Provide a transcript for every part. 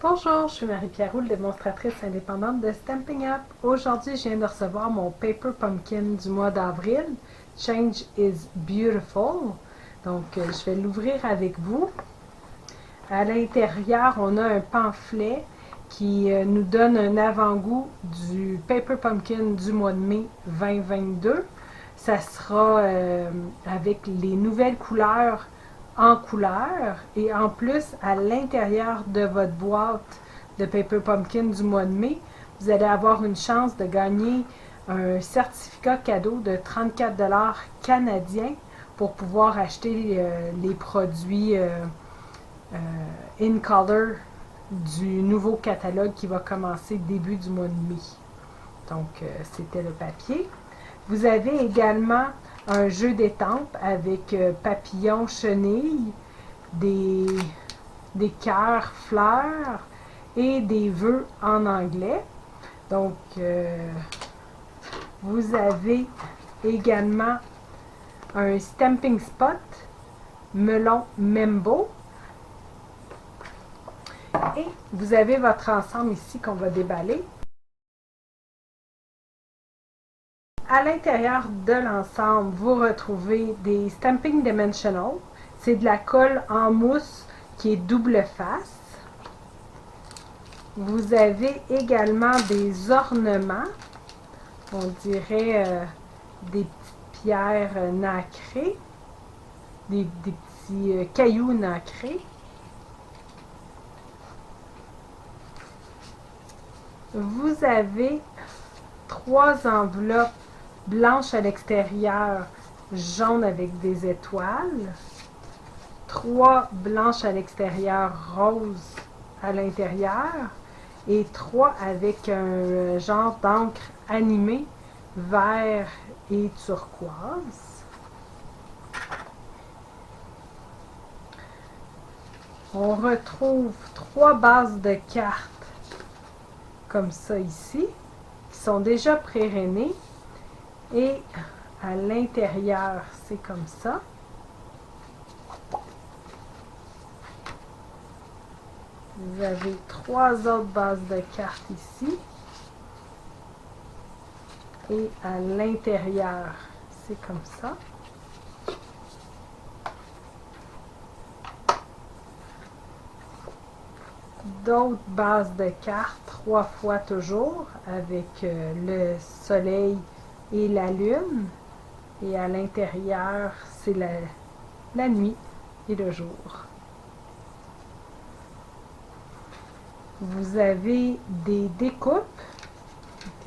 Bonjour, je suis Marie-Pierre Roux, démonstratrice indépendante de Stampin' Up. Aujourd'hui, je viens de recevoir mon Paper Pumpkin du mois d'avril. Change is Beautiful. Donc, je vais l'ouvrir avec vous. À l'intérieur, on a un pamphlet qui nous donne un avant-goût du Paper Pumpkin du mois de mai 2022. Ça sera avec les nouvelles couleurs en couleur et en plus à l'intérieur de votre boîte de Paper Pumpkin du mois de mai, vous allez avoir une chance de gagner un certificat cadeau de 34 $ canadiens pour pouvoir acheter les produits in color du nouveau catalogue qui va commencer début du mois de mai. Donc, c'était le papier. Vous avez également un jeu d'étampes avec papillons, chenilles, des cœurs, fleurs et des vœux en anglais. Donc, vous avez également un stamping spot melon Membo. Et vous avez votre ensemble ici qu'on va déballer. À l'intérieur de l'ensemble, vous retrouvez des Stamping Dimensional. C'est de la colle en mousse qui est double face. Vous avez également des ornements, on dirait des petites pierres nacrées, des petits cailloux nacrés. Vous avez 3 enveloppes blanches à l'extérieur, jaune avec des étoiles, 3 blanches à l'extérieur, rose à l'intérieur, et 3 avec un genre d'encre animée, vert et turquoise. On retrouve 3 bases de cartes comme ça ici, qui sont déjà pré-rainées. Et à l'intérieur, c'est comme ça. Vous avez 3 autres bases de cartes ici. Et à l'intérieur, c'est comme ça. D'autres bases de cartes, 3 fois toujours, avec le soleil et la lune. Et à l'intérieur, c'est la nuit et le jour. Vous avez des découpes,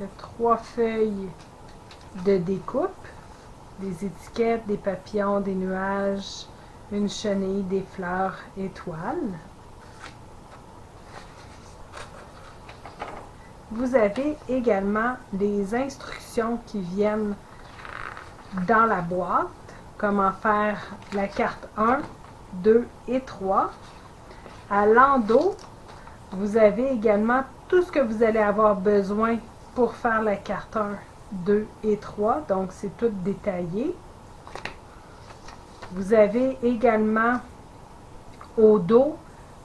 donc 3 feuilles de découpe, des étiquettes, des papillons, des nuages, une chenille, des fleurs, étoiles. Vous avez également des instructions qui viennent dans la boîte, comment faire la carte 1, 2 et 3. À l'endos, vous avez également tout ce que vous allez avoir besoin pour faire la carte 1, 2 et 3, donc c'est tout détaillé. Vous avez également au dos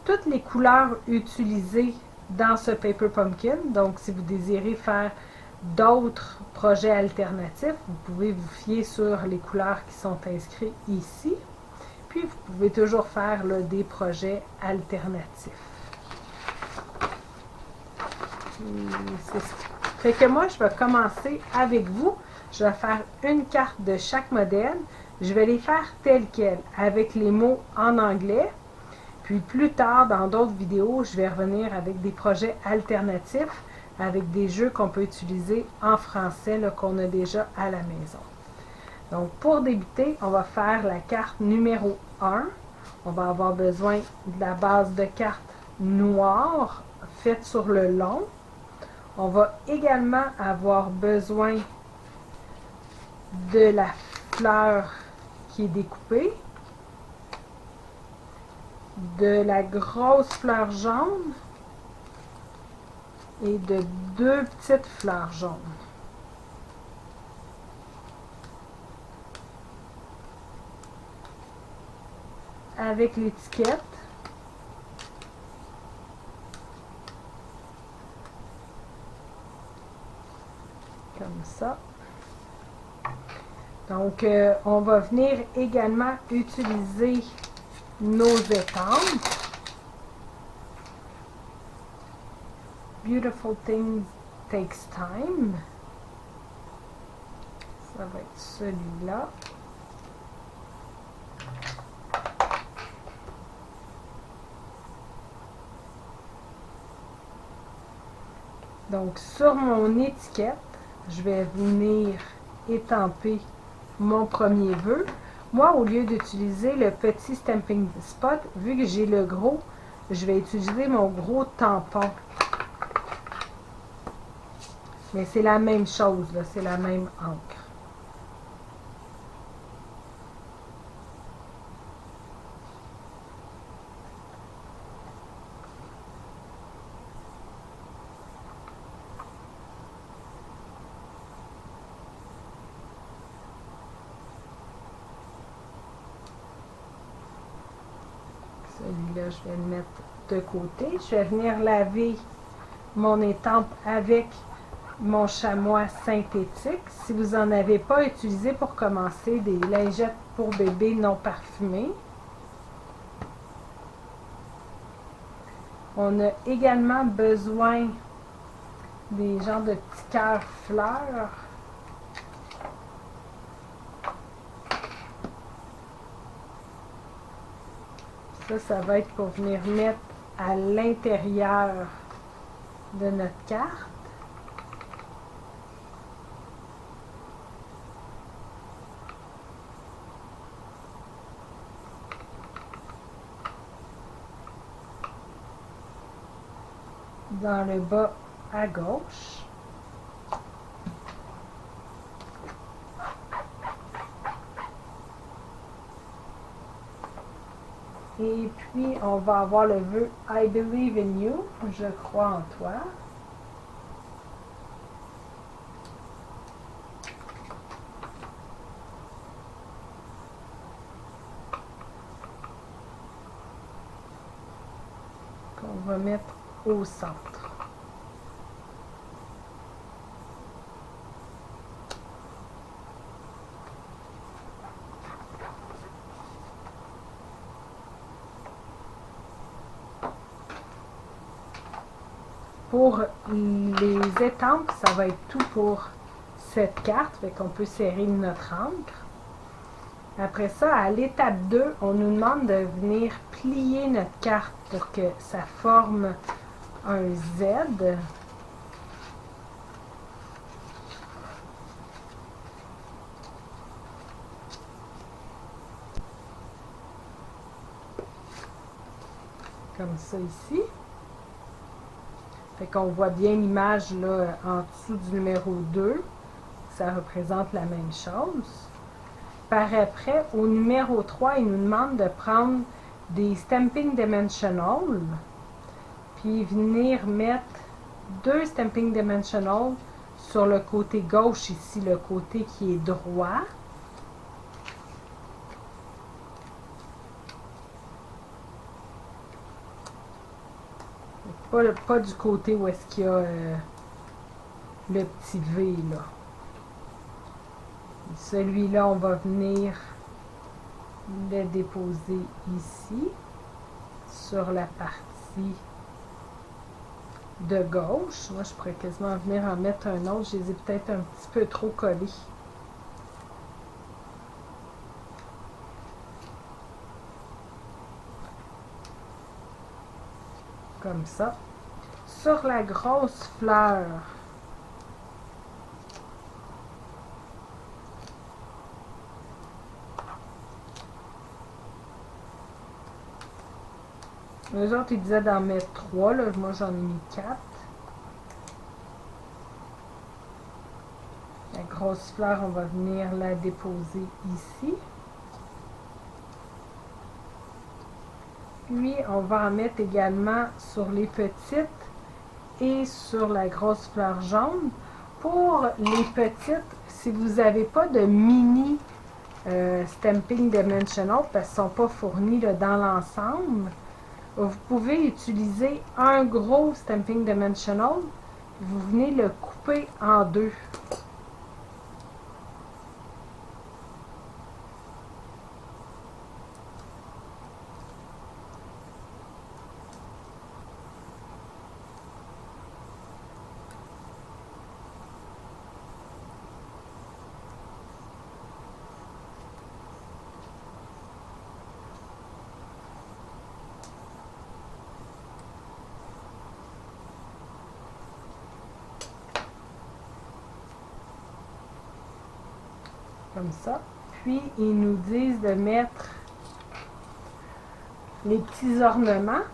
toutes les couleurs utilisées dans ce Paper Pumpkin. Donc, si vous désirez faire d'autres projets alternatifs, vous pouvez vous fier sur les couleurs qui sont inscrites ici. Puis, vous pouvez toujours faire là, des projets alternatifs. C'est ça. Fait que moi, je vais commencer avec vous. Je vais faire une carte de chaque modèle. Je vais les faire telles quelles, avec les mots en anglais. Puis plus tard, dans d'autres vidéos, je vais revenir avec des projets alternatifs, avec des jeux qu'on peut utiliser en français, qu'on a déjà à la maison. Donc, pour débuter, on va faire la carte numéro 1. On va avoir besoin de la base de carte noire faite sur le long. On va également avoir besoin de la fleur qui est découpée, de la grosse fleur jaune et de 2 petites fleurs jaunes. Avec l'étiquette, comme ça. Donc, on va venir également utiliser nos étampes. Beautiful things takes time. Ça va être celui-là. Donc, sur mon étiquette, je vais venir étamper mon premier vœu. Moi, au lieu d'utiliser le petit stamping spot, vu que j'ai le gros, je vais utiliser mon gros tampon. Mais c'est la même chose, c'est la même encre. Celui-là, je vais le mettre de côté. Je vais venir laver mon étampe avec mon chamois synthétique. Si vous n'en avez pas, utilisé pour commencer des lingettes pour bébé non parfumées. On a également besoin des genres de petits cœurs fleurs. Ça va être pour venir mettre à l'intérieur de notre carte. Dans le bas à gauche. Et puis, on va avoir le vœu « I believe in you », je crois en toi. Qu'on va mettre au centre. Pour les étampes, ça va être tout pour cette carte, fait qu'on peut serrer notre encre. Après ça, à l'étape 2, on nous demande de venir plier notre carte pour que ça forme un Z. Comme ça ici. Fait qu'on voit bien l'image là en dessous du numéro 2. Ça représente la même chose. Par après, au numéro 3, il nous demande de prendre des Stamping Dimensional, puis venir mettre 2 Stamping Dimensional sur le côté gauche ici, le côté qui est droit. Pas du côté où est-ce qu'il y a le petit V là. Celui-là, on va venir le déposer ici, sur la partie de gauche. Moi, je pourrais quasiment venir en mettre un autre. Je les ai peut-être un petit peu trop collés. Comme ça. Sur la grosse fleur, les autres, ils disaient d'en mettre 3. Là. Moi, j'en ai mis 4. La grosse fleur, on va venir la déposer ici. Puis, on va en mettre également sur les petites et sur la grosse fleur jaune. Pour les petites, si vous n'avez pas de mini Stamping Dimensional, parce qu'ils ne sont pas fournis là, dans l'ensemble, vous pouvez utiliser un gros Stamping Dimensional. Vous venez le couper en deux. comme ça. Puis, ils nous disent de mettre les petits ornements.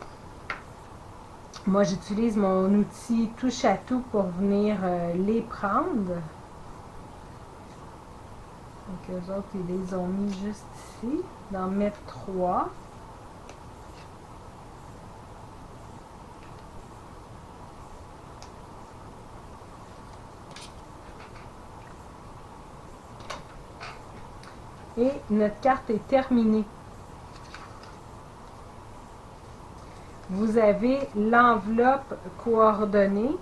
Moi, j'utilise mon outil touche à tout pour venir les prendre. Donc, eux autres, ils les ont mis juste ici. D'en mettre 3. Et notre carte est terminée. Vous avez l'enveloppe coordonnée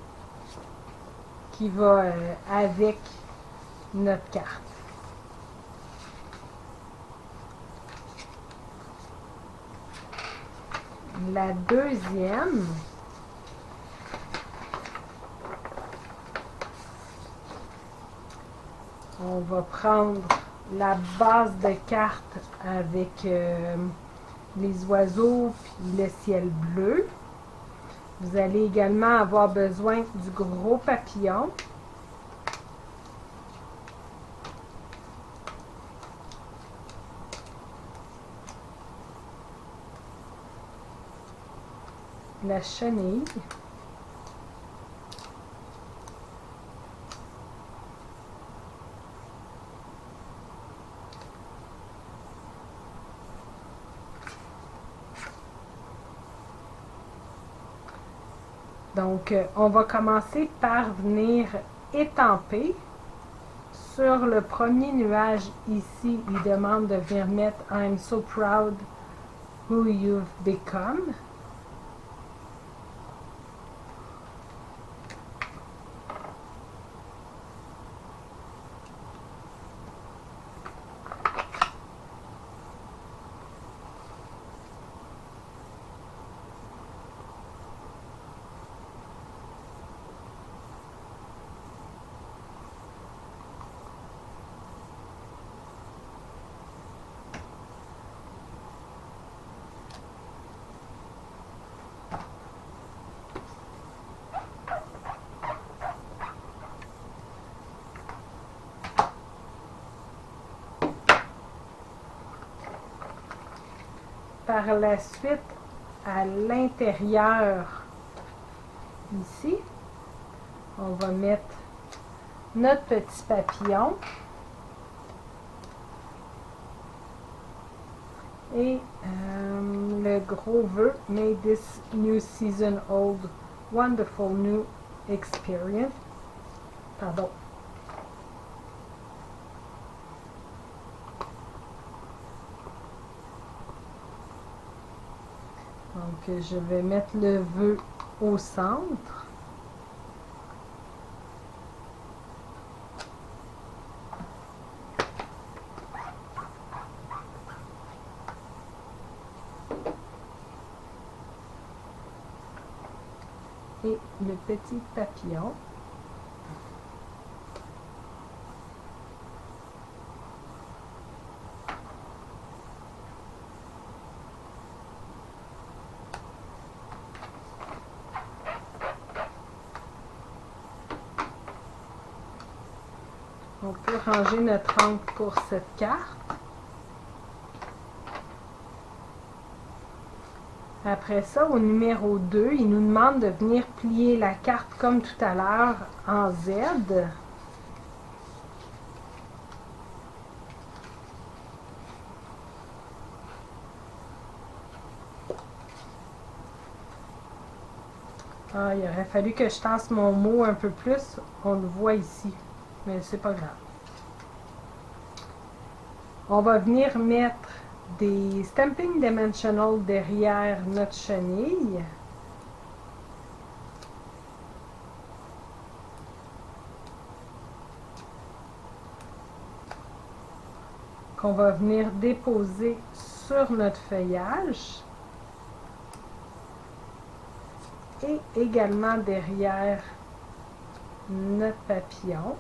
qui va avec notre carte. La deuxième, on va prendre la base de carte avec les oiseaux puis le ciel bleu. Vous allez également avoir besoin du gros papillon. La chenille. Donc, on va commencer par venir étamper. Sur le premier nuage ici, il demande de venir mettre I'm so proud who you've become. Par la suite, à l'intérieur, ici, on va mettre notre petit papillon et le gros vœu, May this new season hold wonderful new experience. Pardon. Donc, je vais mettre le vœu au centre. Et le petit papillon. On peut ranger notre encre pour cette carte. Après ça, au numéro 2, il nous demande de venir plier la carte comme tout à l'heure en Z. Ah, il aurait fallu que je tasse mon mot un peu plus. On le voit ici, mais c'est pas grave. On va venir mettre des Stamping Dimensional derrière notre chenille. Qu'on va venir déposer sur notre feuillage. Et également derrière notre papillon.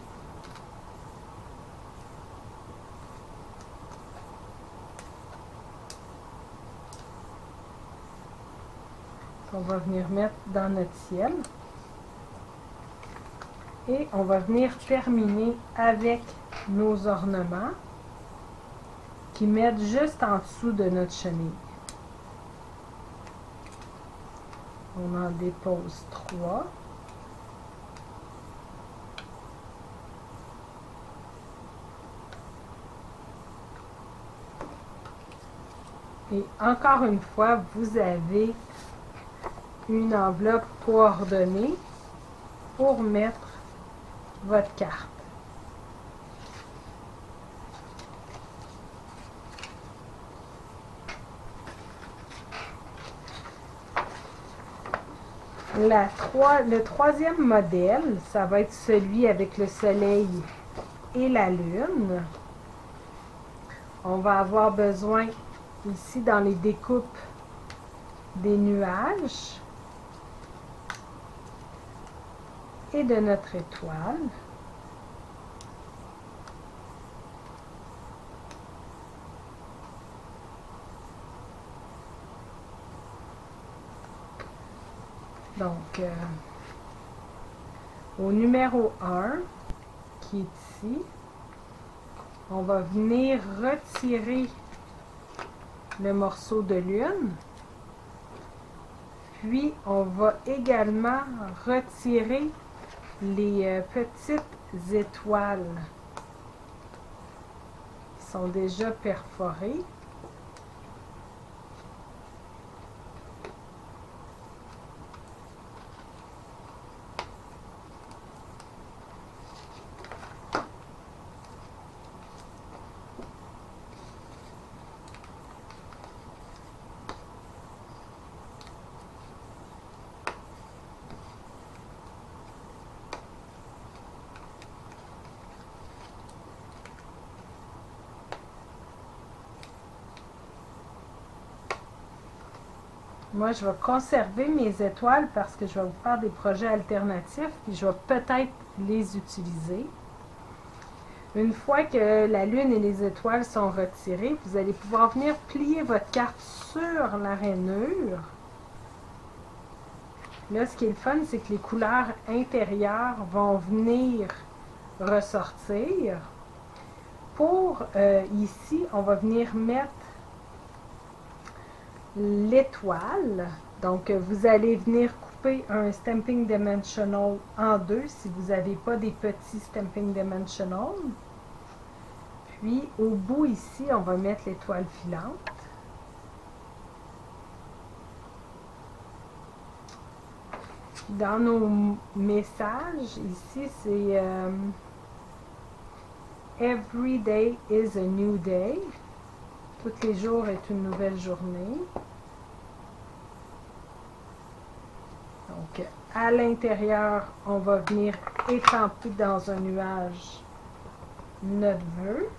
On va venir mettre dans notre ciel. Et on va venir terminer avec nos ornements. qui mettent juste en dessous de notre chenille. On en dépose 3. Et encore une fois, vous avez une enveloppe coordonnée pour mettre votre carte. Le troisième modèle, ça va être celui avec le soleil et la lune. On va avoir besoin ici dans les découpes des nuages et de notre étoile. Donc, au numéro 1, qui est ici, on va venir retirer le morceau de lune. Puis, on va également retirer les petites étoiles qui sont déjà perforées. Moi, je vais conserver mes étoiles parce que je vais vous faire des projets alternatifs puis je vais peut-être les utiliser. Une fois que la lune et les étoiles sont retirées, vous allez pouvoir venir plier votre carte sur la rainure. Là, ce qui est le fun, c'est que les couleurs intérieures vont venir ressortir. Pour ici, on va venir mettre l'étoile. Donc, vous allez venir couper un Stampin' Dimensional en deux si vous n'avez pas des petits Stampin' Dimensional. Puis, au bout ici, on va mettre l'étoile filante. Dans nos messages, ici, c'est Every day is a new day. Tous les jours est une nouvelle journée. Donc, à l'intérieur, on va venir étamper dans un nuage notre vœu.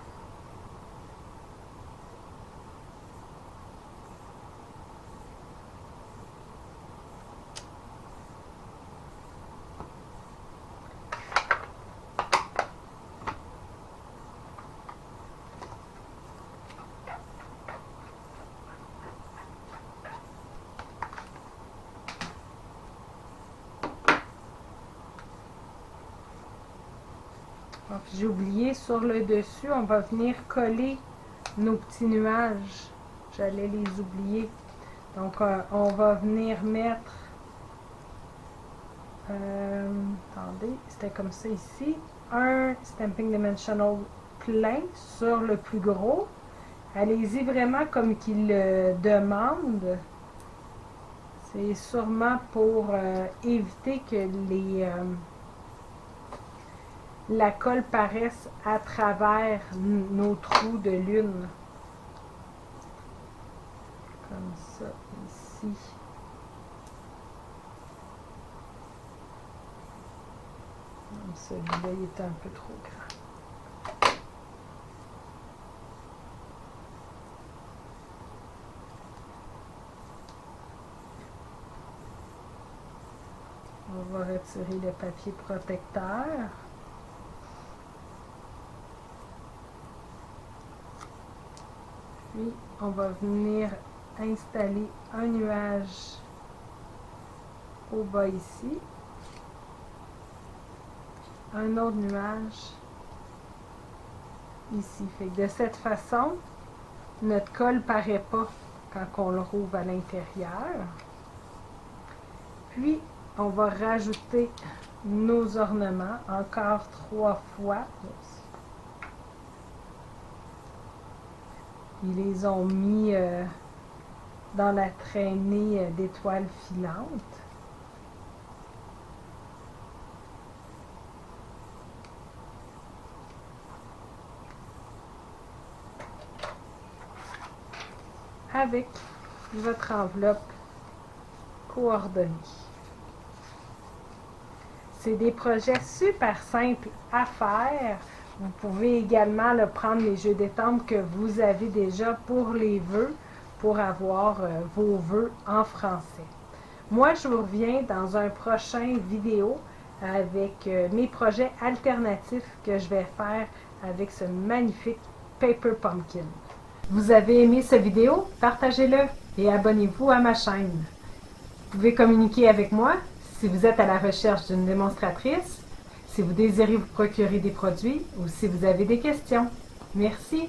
J'ai oublié, sur le dessus, on va venir coller nos petits nuages. J'allais les oublier. Donc, on va venir mettre... attendez, c'était comme ça ici. Un Stampin' Dimensional plein sur le plus gros. Allez-y vraiment comme qu'il le demande. C'est sûrement pour éviter que la colle paraisse à travers nos trous de lune. Comme ça, ici. Celui-là, il est un peu trop grand. On va retirer le papier protecteur. Puis, on va venir installer un nuage au bas ici. Un autre nuage ici. Fait que de cette façon, notre colle ne paraît pas quand on le rouvre à l'intérieur. Puis, on va rajouter nos ornements encore 3 fois. Ils les ont mis dans la traînée d'étoiles filantes. Avec votre enveloppe coordonnée. C'est des projets super simples à faire. Vous pouvez également prendre les jeux d'étampes que vous avez déjà pour les vœux, pour avoir vos vœux en français. Moi, je vous reviens dans un prochain vidéo avec mes projets alternatifs que je vais faire avec ce magnifique Paper Pumpkin. Vous avez aimé cette vidéo? Partagez-le et abonnez-vous à ma chaîne. Vous pouvez communiquer avec moi si vous êtes à la recherche d'une démonstratrice, si vous désirez vous procurer des produits ou si vous avez des questions. Merci!